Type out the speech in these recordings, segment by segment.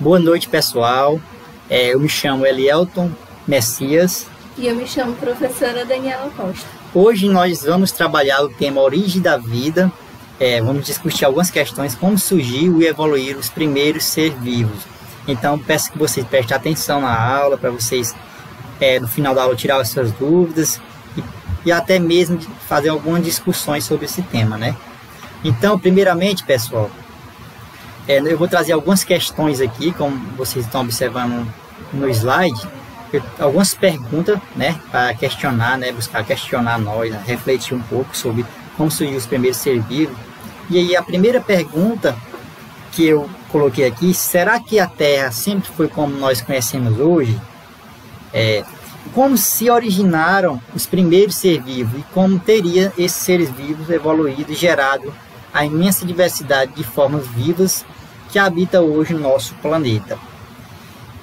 Boa noite, pessoal. Eu me chamo Elielton Messias. E eu me chamo professora Daniela Costa. Hoje nós vamos trabalhar o tema Origem da Vida. Vamos discutir algumas questões, como surgiu e evoluir os primeiros seres vivos. Então, peço que vocês prestem atenção na aula, para vocês, no final da aula, tirar as suas dúvidas e até mesmo fazer algumas discussões sobre esse tema, né? Então, primeiramente, pessoal, eu vou trazer algumas questões aqui, como vocês estão observando no slide, algumas perguntas, né, para questionar, né, buscar questionar nós, né, refletir um pouco sobre como surgiu os primeiros seres vivos. E aí a primeira pergunta que eu coloquei aqui: será que a Terra sempre foi como nós conhecemos hoje? Como se originaram os primeiros seres vivos e como teria esses seres vivos evoluído e gerado a imensa diversidade de formas vivas que habita hoje o nosso planeta.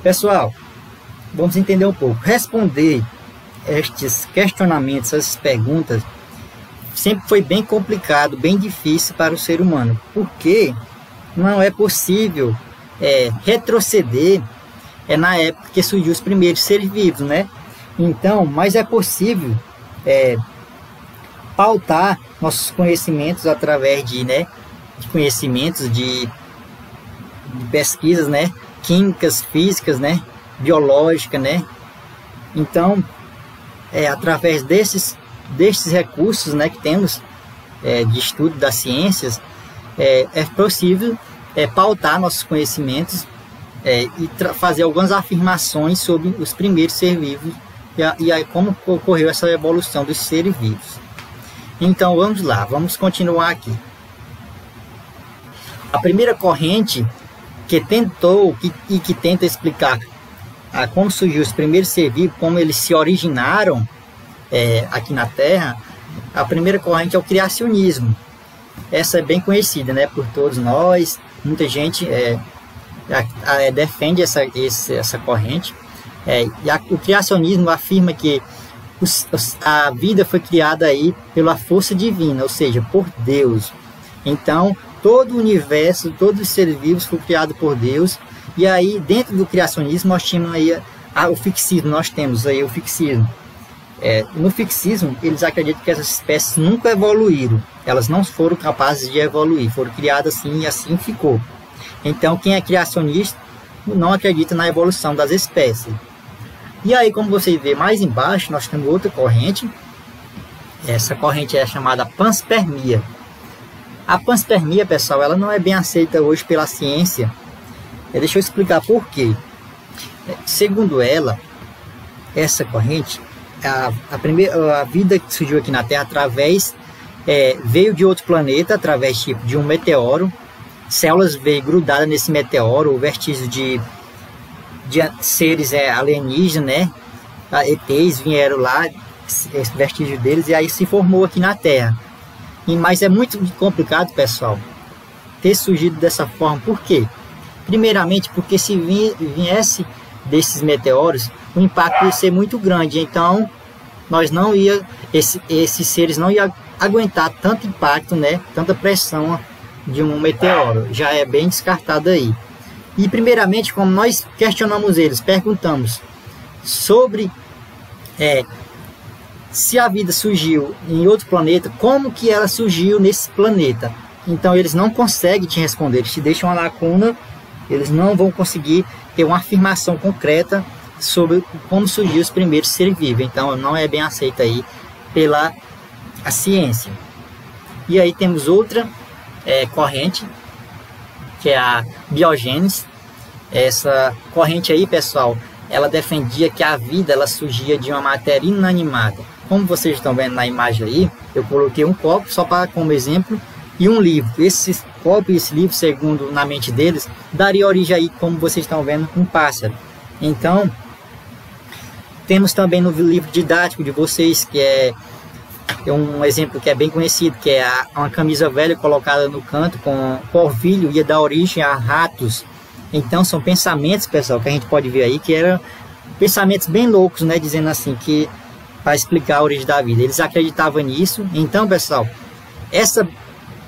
Pessoal, vamos entender um pouco. Responder estes questionamentos, essas perguntas, sempre foi bem complicado, bem difícil para o ser humano, porque não é possível retroceder na época que surgiu os primeiros seres vivos, né? Então, mas é possível pautar nossos conhecimentos através de conhecimentos de pesquisas, né, químicas, físicas, né, biológicas, né. Então, através desses recursos, né, que temos de estudo das ciências, é possível pautar nossos conhecimentos e fazer algumas afirmações sobre os primeiros seres vivos e aí como ocorreu essa evolução dos seres vivos. Então vamos lá, vamos continuar aqui. A primeira corrente que tenta explicar como surgiu os primeiros seres vivos, como eles se originaram aqui na Terra, a primeira corrente é o criacionismo. Essa é bem conhecida, né, por todos nós. Muita gente defende essa corrente. O criacionismo afirma que a vida foi criada aí pela força divina, ou seja, por Deus. Então, todo o universo, todos os seres vivos foram criados por Deus. E aí, dentro do criacionismo, nós temos aí o fixismo. No fixismo, eles acreditam que essas espécies nunca evoluíram. Elas não foram capazes de evoluir, foram criadas assim e assim ficou. Então, quem é criacionista não acredita na evolução das espécies. E aí, como você vê mais embaixo, nós temos outra corrente. Essa corrente é chamada panspermia. A panspermia, pessoal, ela não é bem aceita hoje pela ciência. Deixa eu explicar por quê. Segundo ela, essa corrente, a vida que surgiu aqui na Terra veio de outro planeta, através de um meteoro. Células veio grudadas nesse meteoro, vestígios de seres alienígenas, né? ETs vieram lá, esse vestígio deles, e aí se formou aqui na Terra. Mas é muito complicado, pessoal, ter surgido dessa forma. Por quê? Primeiramente, porque se viesse desses meteoros, o impacto ia ser muito grande. Então, esses seres não iam aguentar tanto impacto, né? Tanta pressão de um meteoro. Já é bem descartado aí. E primeiramente, como nós questionamos eles, perguntamos sobre se a vida surgiu em outro planeta, como que ela surgiu nesse planeta? Então eles não conseguem te responder, eles te deixam uma lacuna, eles não vão conseguir ter uma afirmação concreta sobre como surgiu os primeiros seres vivos. Então não é bem aceita aí pela ciência. E aí temos outra corrente, que é a biogênese. Essa corrente aí, pessoal, ela defendia que a vida ela surgia de uma matéria inanimada. Como vocês estão vendo na imagem aí, eu coloquei um copo só como exemplo e um livro. Esse copo e esse livro, segundo na mente deles, daria origem aí, como vocês estão vendo, um pássaro. Então, temos também no livro didático de vocês, que é um exemplo que é bem conhecido, que é uma camisa velha colocada no canto com polvilho, ia dar origem a ratos. Então são pensamentos, pessoal, que a gente pode ver aí, que eram pensamentos bem loucos, né, dizendo assim, que para explicar a origem da vida. Eles acreditavam nisso. Então, pessoal, essa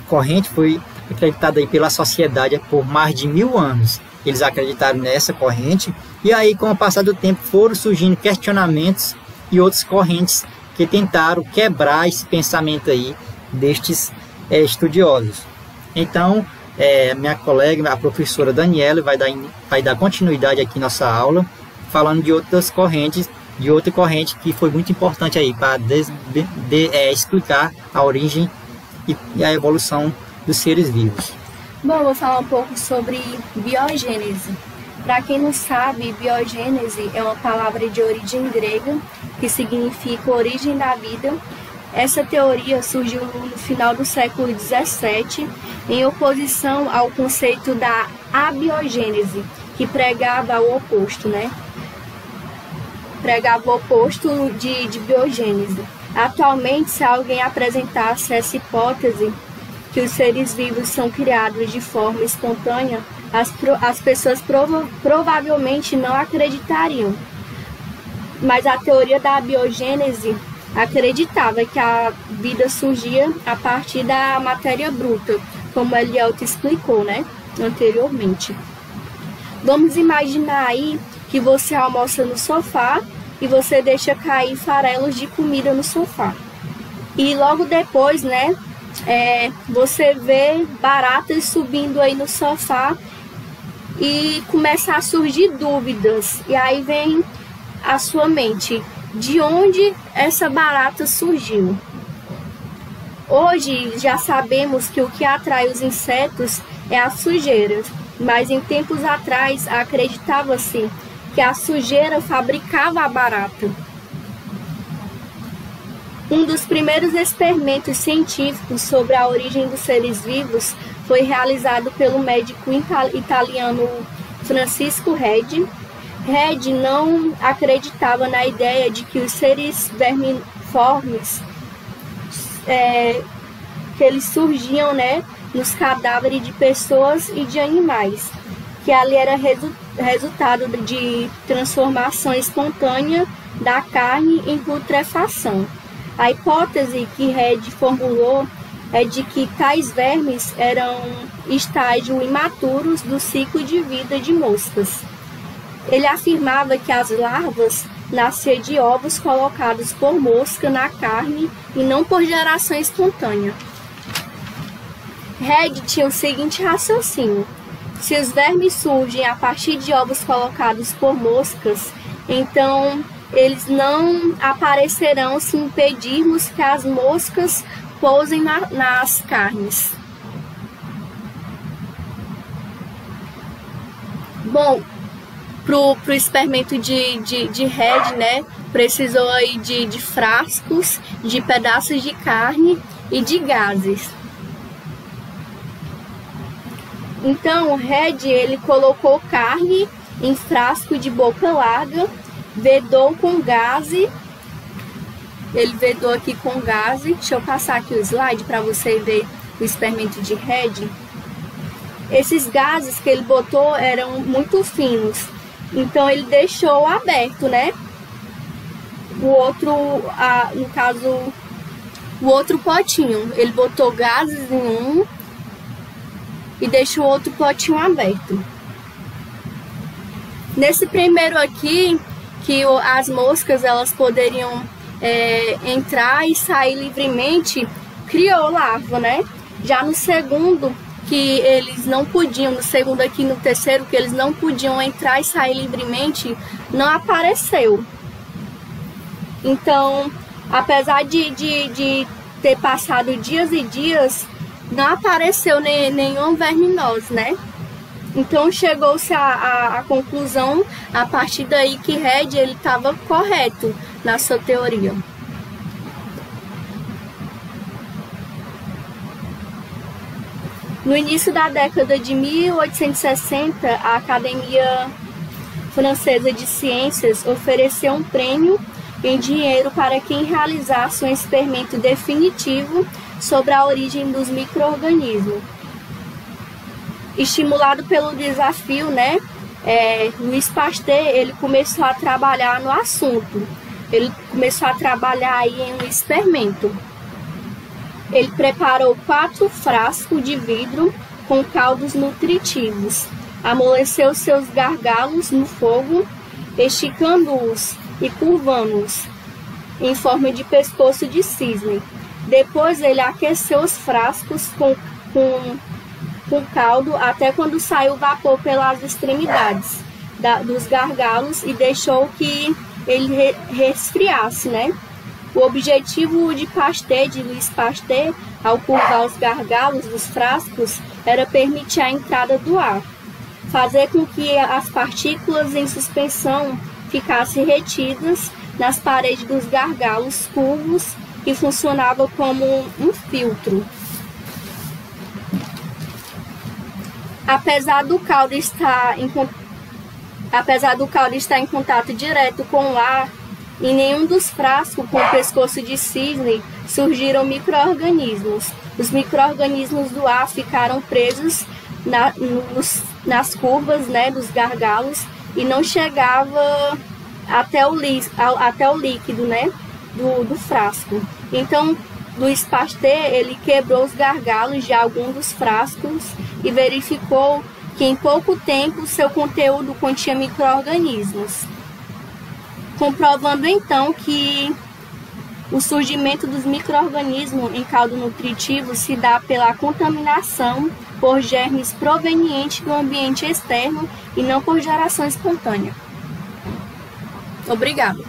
corrente foi acreditada aí pela sociedade por mais de 1000 anos. eles acreditaram nessa corrente, e aí com o passar do tempo foram surgindo questionamentos e outras correntes que tentaram quebrar esse pensamento aí destes estudiosos. Então, minha colega, a professora Daniela, vai dar continuidade aqui à nossa aula, falando de outras correntes, de outra corrente que foi muito importante aí para explicar a origem e a evolução dos seres vivos. Bom, vou falar um pouco sobre biogênese. Para quem não sabe, biogênese é uma palavra de origem grega que significa origem da vida. Essa teoria surgiu no final do século XVII em oposição ao conceito da abiogênese, que pregava o oposto, né? Pregava o oposto de biogênese. Atualmente, se alguém apresentasse essa hipótese, que os seres vivos são criados de forma espontânea, as pessoas provavelmente não acreditariam. Mas a teoria da biogênese acreditava que a vida surgia a partir da matéria bruta, como Eliot explicou, né, anteriormente. Vamos imaginar aí que você almoça no sofá e você deixa cair farelos de comida no sofá. E logo depois, né, você vê baratas subindo aí no sofá e começa a surgir dúvidas. E aí vem a sua mente, de onde essa barata surgiu? Hoje já sabemos que o que atrai os insetos é a sujeira, mas em tempos atrás acreditava-se que a sujeira fabricava a barata. Um dos primeiros experimentos científicos sobre a origem dos seres vivos foi realizado pelo médico italiano Francisco Redi. Redi não acreditava na ideia de que os seres vermiformes que eles surgiam, né, nos cadáveres de pessoas e de animais, que ali era resultado de transformação espontânea da carne em putrefação. A hipótese que Redi formulou é de que tais vermes eram estágios imaturos do ciclo de vida de moscas. Ele afirmava que as larvas nasciam de ovos colocados por mosca na carne e não por geração espontânea. Redi tinha o seguinte raciocínio: se os vermes surgem a partir de ovos colocados por moscas, então eles não aparecerão se impedirmos que as moscas pousem nas carnes. Bom, pro experimento de Redi, né, precisou aí de frascos, de pedaços de carne e de gases. Então, Redi, ele colocou carne em frasco de boca larga, vedou com gaze. Ele vedou aqui com gaze. Deixa eu passar aqui o slide para você ver o experimento de Redi. Esses gases que ele botou eram muito finos, então ele deixou aberto, né? O outro potinho, ele botou gases em um e deixou o outro potinho aberto. Nesse primeiro aqui, que as moscas elas poderiam entrar e sair livremente, criou larva, né? Já no segundo, que eles não podiam, no segundo aqui, no terceiro, que eles não podiam entrar e sair livremente, não apareceu. Então, apesar de ter passado dias e dias, não apareceu nenhum verminose, né? Então, chegou-se à conclusão, a partir daí, que Redi ele estava correto na sua teoria. No início da década de 1860, a Academia Francesa de Ciências ofereceu um prêmio em dinheiro para quem realizasse um experimento definitivo sobre a origem dos micro-organismos. Estimulado pelo desafio, né, Louis Pasteur ele começou a trabalhar no assunto. Ele começou a trabalhar aí em um experimento. Ele preparou 4 frascos de vidro com caldos nutritivos. amoleceu seus gargalos no fogo, esticando-os e curvando-os em forma de pescoço de cisne. Depois ele aqueceu os frascos com caldo até quando saiu vapor pelas extremidades dos gargalos e deixou que ele resfriasse, né? O objetivo de Louis Pasteur, ao curvar os gargalos dos frascos, era permitir a entrada do ar, fazer com que as partículas em suspensão ficassem retidas nas paredes dos gargalos curvos, que funcionava como um filtro. Apesar do caldo estar em contato direto com o ar, em nenhum dos frascos com o pescoço de cisne surgiram micro-organismos. Os micro-organismos do ar ficaram presos nas curvas, né, dos gargalos e não chegava até o líquido, né, do frasco. Então, Louis Pasteur, ele quebrou os gargalos de alguns dos frascos e verificou que em pouco tempo seu conteúdo continha micro-organismos, comprovando então que o surgimento dos micro-organismos em caldo nutritivo se dá pela contaminação por germes provenientes do ambiente externo e não por geração espontânea. Obrigada.